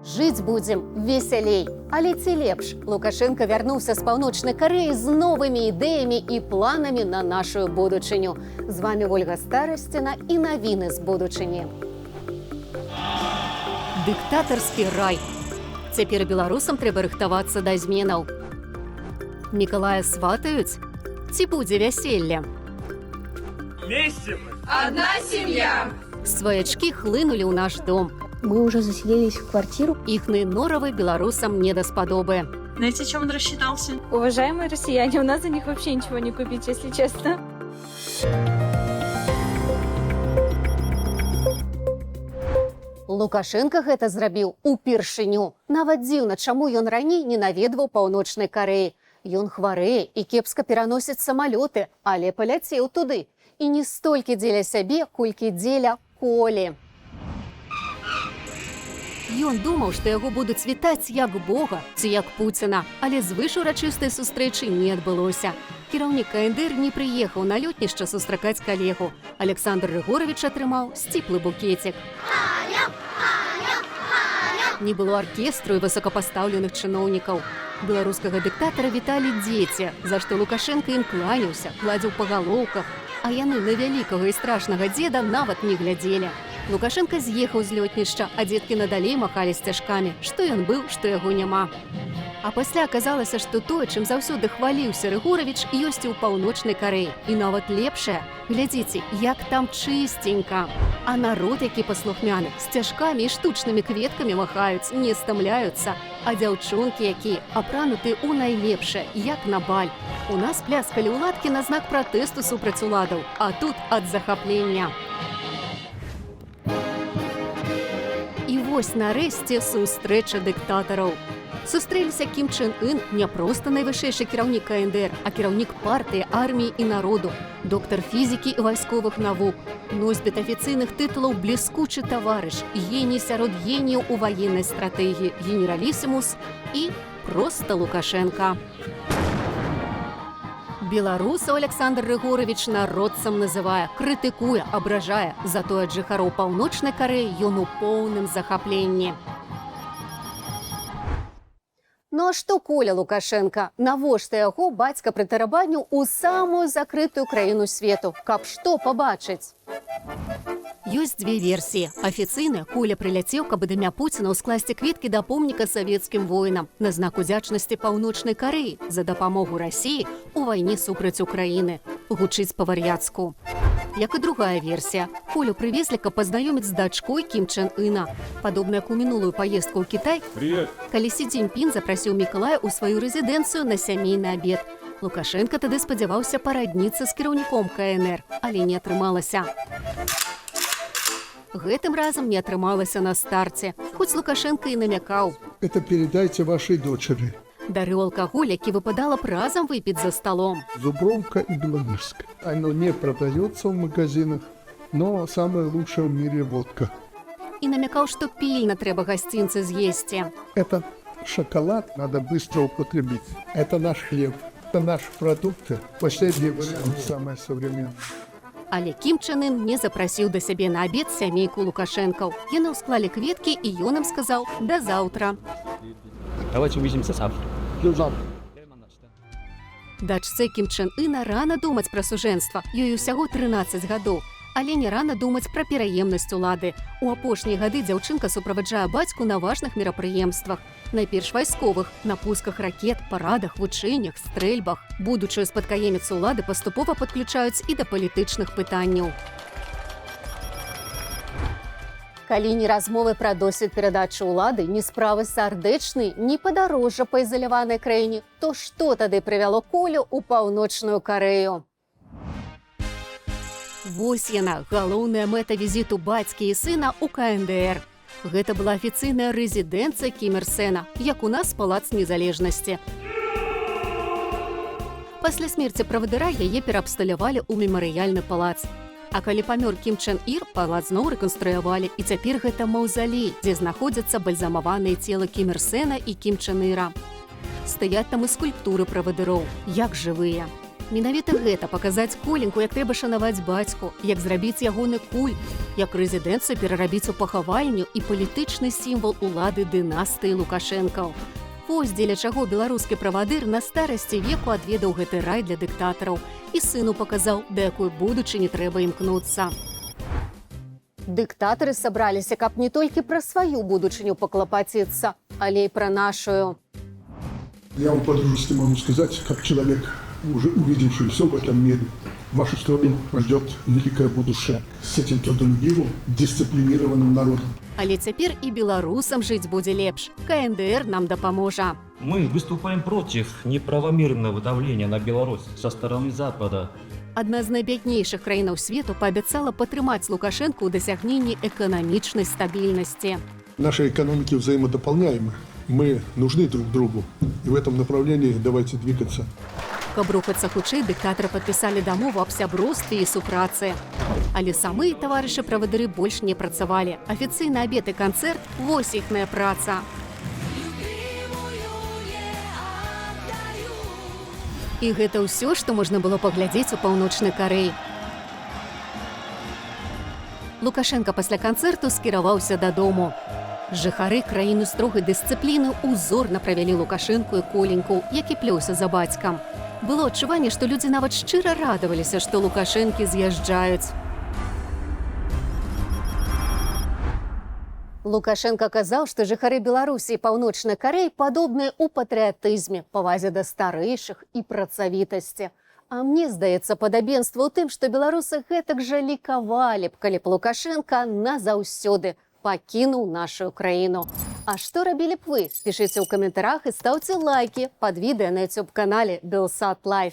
Жыць будзем весялей. Але ці лепш? Лукашенко вярнуўся з Паўночнай Карэі з новымі ідэямі і планамі на нашу будучыню. З вами Ольга Старасціна і навіны з будучыні. Дыктатарскі рай. Цяпер беларусам трэба рыхтавацца да зменаў. Мікалая сватаюць? Ці будзе вяселле? Вместе мы. Одна семья. Сваячкі хлынулі ў наш дом. Мы уже заселились в квартиру. Іхны норавы беларусам не даспадобы. Знаете, чем он рассчитался? Уважаемые россияне, у нас за них вообще ничего не купить, если честно. Лукашенко гэта зрабіў упершыню. Нават дзіўна, чаму ён раней не наведваў Паўночнай Карэі. Ён хварэе і кепска пераносіць самалёты, але паляцеў туды. І не столькі дзеля сябе, колькі дзеля Колі. Ён думаў, што яго будуць вітаць як Бога ці як Пуціна, але звыш урачыстай сустрэчы не адбылося. Кіраўнік КНДР не прыехаў на лётнішча сустракаць калегу. Александр Рыгорович атрымаў сціплы букетик. Не было аркестру і высокапастаўленых чыноўнікаў. Беларускага дыктатара віталі дзеці, за што Лукашенко ім кланяўся, гладзіў па галоўках, а яны на вялікага і страшнага дзеда нават не глядзелі. Лукашенко з'ехаў з лётнішча, а дзеткі надалей махалі сцяжкамі, што ён быў, што яго няма. А пасля аказалася, што тое, чым заўсёды хваліўся Рыгорович, ёсць і ў Паўночнай Карэі. І нават лепшае. Глядзіце, як там чыстенька. А народ, які паслухмяны, сцяжкамі і штучнымі кветкамі махаюць, не стамляюцца. А дзяўчонкі, якія апрануты ў найлепшае, як на баль. У нас пляскалі ўладкі на знак пратэсту супраць уладаў, а тут ад захаплення. І вось нарэшце сустрэча дыктатараў. Сустрэліся Кім Чен Ын не проста найвышэйшы кіраўнік КНДР, а кіраўнік партыі, арміі і народу, доктар фізікі і вайсковых навук, носьбіт афіцыйных тытулаў бліскучы таварыш, геній сярод геніяў у ваеннай стратэгіі, генералісімус і проста Лукашенка. Беларусаў Александр Рыгорович народцам называе, крытыкуе, абражае, затое ад жыхароў Паўночнай Карэі ён у поўным захапленні. Ну а што Коля Лукашенко? Навошта яго бацька прытарабаніў у самую закрытую краіну свету? Каб што пабачыць? Ёсць дзве версіі. Афіцыйна Коля прыляцеў, каб ад імя Пуціна ўскласці кветкі да помніка савецкім воінам на знак удзячнасці Паўночнай Карэі за дапамогу Расіі ў вайне супраць Украіны. Гучыць па-вар'яцку. Як і другая версія. Колю прывезлі, каб пазнаёміць з дачкой Кім Чен Ына. Падобна як у мінулую паездку ў Кітай, калі Сі Цзіньпін запрасіў Мікалая ў сваю рэзідэнцыю на сямейны абед. Лукашенко тады спадзяваўся парадніцца з кіраўніком КНР, але не атрымалася. Гэтым разам не атрымалася на старце, хоць Лукашенко і намякаў. Это передайте вашей дочери. Дарыў алкаголь, які выпадала б разам выпіць за столом. Зубровка и Беловежская. Оно не продается в магазинах, но самая лучшая в мире водка. І намякаў, што пільна трэба гасцінцы з'есці. Это шоколад надо быстро употребить. Это наш хлеб. Это наши продукты. Последний вариант, самый современный. Але Кім Чен Ын не запрасіў да сябе на абед сямейку Лукашэнкаў. Яны ўсклалі кветкі, і ён ім сказаў «да заўтра». Давайте увидимся завтра. Дачцэ Кім Чен Ына рана думаць пра сужэнства, ёй усяго 13 гадоў. Але не рана думаць пра пераемнасць улады. У апошнія гады дзяўчынка суправаджае бацьку на важных мерапрыемствах. Найперш вайсковых, на пусках ракет, парадах, вучэннях, стрэльбах. Будучую спадкаеміцу улады паступова падключаюць і да палітычных пытанняў. Калі не размовы пра досвед перадачы ўлады, ні справы сардэчнай, ні падарожжа па ізаляванай краіне, то што тады прывяло Колю ў Паўночную Карэю? Вось яна, галоўная мэта візіту бацькі і сына ў КНДР. Гэта была афіцыйная рэзідэнцыя Кім Ір Сэна, як у нас палац незалежнасці. Пасля смерці правадыра яе пераабсталявалі ў мемарыяльны палац. А калі памёр Кім Чен Ір, палац зноў рэканструявалі, і цяпер гэта маўзалей, дзе знаходзяцца бальзамаваныя целы Кім Ір Сэна і Кім Чен Іра. Стаяць там і скульптуры правадыроў, як жывыя. Менавіта гэта паказаць Коленьку, як трэба шанаваць бацьку, як зрабіць ягоны культ, як рэзідэнцыю перарабіць у пахавальню і палітычны сімвал улады дынастыі Лукашэнкаў. Вось дзеля чаго беларускі правадыр на старасці веку адведаў гэты рай для дыктатараў і сыну паказаў, да якой будучыні трэба імкнуцца. Дыктатары сабраліся, каб не толькі пра сваю будучыню паклапаціцца, але і пра нашую. Я вам по-дружески могу сказать, как человек, уже увидевший все в этом мире, вашу страну ждет великое будущее с этим трудолюбивым, дисциплинированным народом. Але цяпер і беларусам жыць будзе лепш. КНДР нам дапаможа. Мы выступаем против неправомерного давления на Беларусь со стороны Запада. Адна з найбяднейшых краінаў свету паабяцала падтрымаць Лукашэнку ў дасягненні эканамічнай стабільнасці. Наши экономики взаимодополняемы. Мы нужны друг другу. И в этом направлении давайте двигаться. Каб рухацца хутчэй, дыктатары падпісалі дамову аб сяброўстве і супрацы. Але самыя таварышы-правадыры больш не працавалі. Афіцыйны абед і канцэрт – вось іхная праца. І гэта ўсё, што можна было паглядзець у Паўночнай Карэі. Лукашенка пасля канцэрту скіраваўся дадому. Жыхары краіны строгай дысцыпліны узорна правялі Лукашэнку і Коленьку, які плёўся за бацькам. Было адчуванне, што людзі нават шчыра радаваліся, што Лукашэнкі з'язджаюць. Лукашенко казаў, што жыхары Беларусі і Паўночнай Карэі падобныя ў патрыятызме, павазе да старэйшых і працавітасці. А мне здаецца падабенства ў тым, што беларусы гэтак жа лікавалі б, калі б Лукашенко назаўсёды пакінуў нашу краіну. А што рабілі б вы? Пішыце ў каментарах і стаўце лайкі пад відэа на YouTube-канале Белсат Лайф.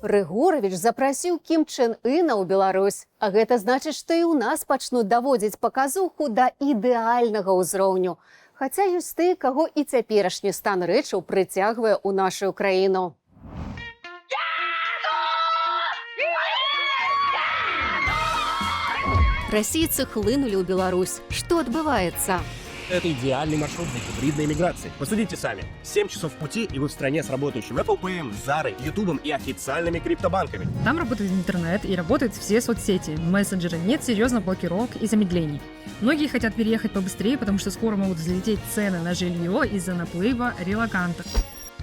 Рыгоравіч запрасіў Кім Чен Іна ў Беларусь. А гэта значыць, што і ў нас пачнуць даводзіць паказуху да ідэальнага ўзроўню. Хаця ёсць тыя, каго і цяперашні стан рэчаў прыцягвае ў нашу краіну. Расійцы хлынулі ў Беларусь. Што адбываецца? Это идеальный маршрут для гибридной миграции. Посудите сами. 7 часов пути, и вы в стране с работающим Apple Pay, Зарой, Ютубом и официальными криптобанками. Там работает интернет и работают все соцсети, мессенджеры, нет серьезных блокировок и замедлений. Многие хотят переехать побыстрее, потому что скоро могут взлететь цены на жилье из-за наплыва релокантов.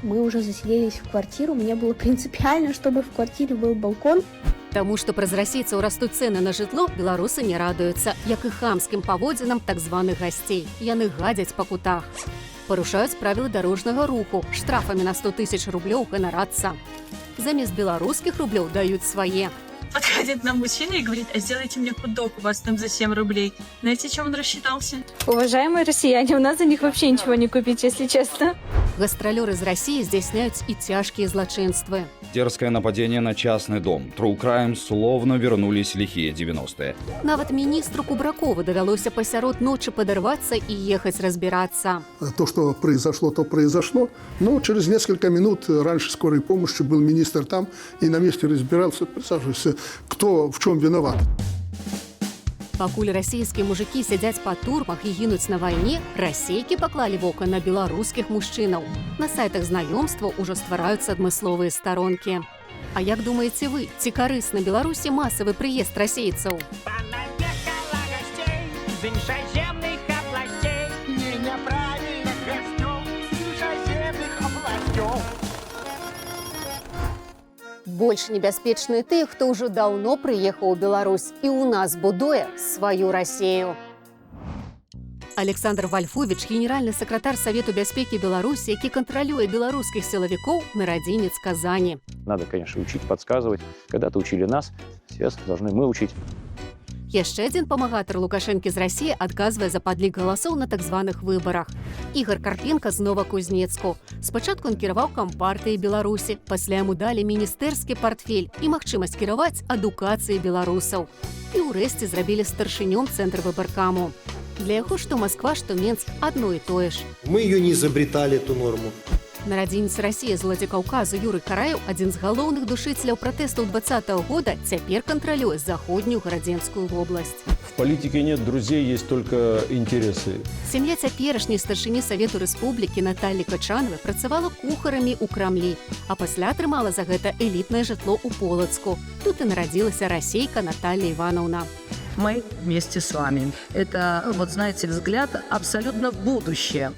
Мы уже заселились в квартиру, мне было принципиально, чтобы в квартире был балкон. Таму што праз расійцаў растуць цэны на жытло, беларусы не радуюцца, як і хамскім паводзінам так званых гасцей. Яны гадзяць па кутах. Парушаюць правілы дарожнага руху, штрафамі на 100 000 рублёў ганарацца. Замест беларускіх рублёў даюць свае. Подходит нам мужчина и говорит: а сделайте мне хот-дог, у вас там за 7 рублей. Знаете, чем он рассчитался? Уважаемые россияне, у нас за них вообще ничего не купить, если честно. Гастролёры з Расіі здзяйсняюць і цяжкія злачынствы. Дерзкое нападение на частный дом. True Crime словно вернулись лихие 90-е. Нават міністру Кубракову давялося пасярод ночы падарвацца і ехаць разбірацца. То, что произошло, то произошло. Но через несколько минут раньше скорой помощи был министр там и на месте разбирался. Присаживайся, кто в чем виноват. Пакуль расійскія мужыкі сядзяць па турмах і гінуць на вайне, расейкі паклалі вока на беларускіх мужчынаў. На сайтах знаёмства ўжо ствараюцца адмысловыя старонкі. А як думаеце вы, ці карысны Беларусі масавы прыезд расейцаў? Больш небяспечныя тыя, хто ўжо даўно прыехаў у Беларусь і ў нас будуе сваю Расію. Александр Вальфович, генеральны сакратар Савету бяспекі Беларусі, які кантралюе беларускіх сілавікоў, нарадзенец Казані. Надо, конечно, учить, подсказывать. Когда-то учили нас, сейчас должны мы учить. Яшчэ адзін памагатар Лукашэнкі з Расіі адказвае за падлік галасоў на так званых выбарах. Ігор Карпенка з Новакузнецку. Спачатку ён кіраваў кампартыяй Беларусі, пасля яму далі міністэрскі партфель і магчымасць кіраваць адукацыяй беларусаў. І ўрэшце зрабілі старшынём цэнтр выбаркаму. Для яго што Масква, што Менск адно і тое ж. Мы ее не изобретали, эту норму. Нарадзенец Расіі з Владзікаўказу Юрый Караеў, адзін з галоўных душыцеляў пратэстаў 2020 года, цяпер кантралюе заходнюю гарадзенскую вобласць. В политике нет друзей, есть только интересы. Сям'я цяперашняй старшыні Савету Рэспублікі Наталлі Качанавай працавала кухарамі ў Крамлі, а пасля атрымала за гэта элітнае жытло ў Полацку. Тут і нарадзілася расейка Наталья Ивановна. Мы вместе с вами. Это, вот знаете, взгляд абсолютно в будущее.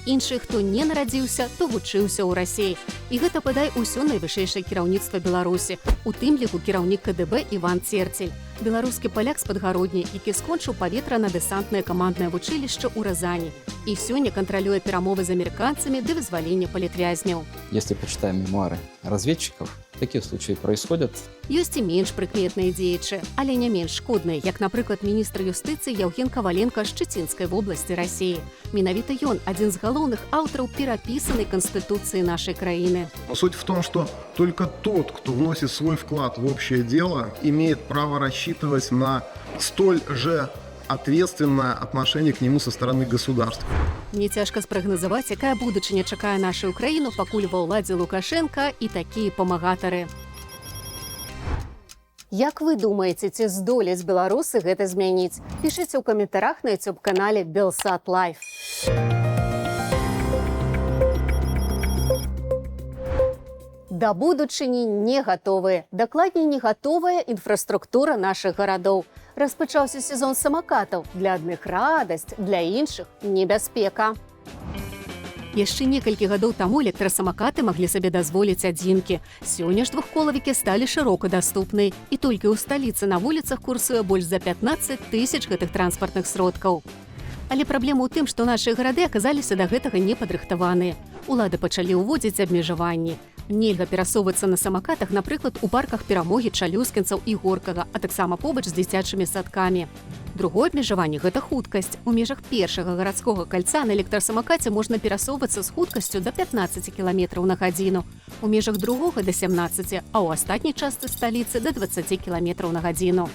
Іншы, хто не нарадзіўся, то вучыўся ў Расіі. І гэта, падай, усё найвышэйшае кіраўніцтва Беларусі. У тым ліку кіраўнік КДБ Іван Церцель. Беларускі паляк з Падгародні, які скончыў паветрана-дэсантнае каманднае вучылішча ў Разані. І сёння кантралюе перамовы з амерыканцамі да вызвалення палітвязняў. Если почитаем мемуары разведчиков, такие случаи происходят. Ёсць і менш прыкметныя дзеячы, але не менш шкодныя, як, напрыклад, міністр юстыцыі Яўген Каваленка з Шчыцінскай вобласці Расіі. Менавіта ён адзін з галоўных аўтараў перапісанай Конституции нашей краіны. Суть в том, что только тот, кто вносит свой вклад в общее дело, имеет право рассчитывать на столь же ответственное отношение к нему со стороны государства. Мне цяжка спрагназаваць, якая будучыня чакае нашу краіну, пакуль ва ўладзе Лукашенка і такія памагатары. Як вы думаеце, ці здолець беларусы гэта змяніць? Пішыце ў каментарах на YouTube-канале Белсат Лайф. Да будучыні не гатовыя. Дакладней, не гатовая інфраструктура нашых гарадоў. Распачаўся сезон самакатаў. Для адных радасць, для іншых небяспека. Яшчэ некалькі гадоў таму электрасамакаты маглі сабе дазволіць адзінкі. Сёння ж двухколавікі сталі шырока даступныя. І толькі ў сталіцы на вуліцах курсуе больш за 15 тысяч гэтых транспартных сродкаў. Але праблема ў тым, што нашыя гарады аказаліся да гэтага непадрыхтаваныя. Улады пачалі ўводзіць абмежаванні. Нельга перасоўвацца на самакатах, напрыклад, у парках Перамогі, Чалюскінцаў і Горкага, а таксама побач з дзіцячымі садкамі. Другое абмежаванне – гэта хуткасць. У межах першага гарадскога кальца на электрасамакаце можна перасоўвацца з хуткасцю да 15 км на гадзіну, у межах другога – да 17, а ў астатняй частцы сталіцы – да 20 км на гадзіну.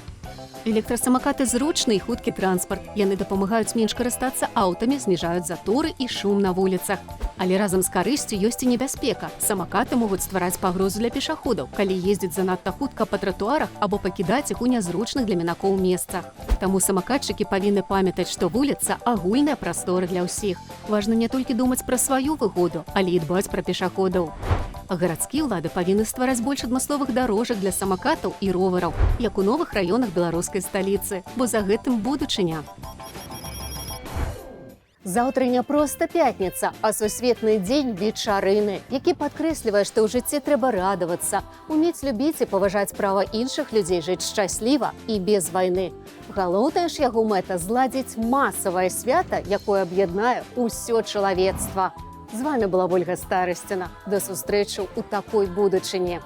Электрасамакаты зручны і хуткі транспарт. Яны дапамагаюць менш карыстацца аўтамі, зніжаюць заторы і шум на вуліцах. Але разам з карысцю ёсць і небяспека. Самакаты могуць ствараць пагрозу для пешаходаў, калі ездзіць занадта хутка па тратуарах або пакідаць іх у нязручных для мінакоў месцах. Таму самакатчыкі павінны памятаць, што вуліца – агульная прастора для ўсіх. Важна не толькі думаць пра сваю выгоду, але і дбаць пра пешаходаў. А гарадскія ўлады павінны ствараць больш адмысловых дарожак для самакатаў і ровараў, як у новых раёнах беларускай сталіцы, бо за гэтым будучыня. Заўтра не проста пятніца, а сусветны дзень вечарыны, які падкрэслівае, што ў жыцці трэба радавацца, умець любіць і паважаць права іншых людзей жыць шчасліва і без вайны. Галоўнае ж яго мэта зладзіць масавае свята, якое аб'яднае ўсё чалавецтва. З вами была Ольга Старасціна. До сустрэчы ў такой будучыні.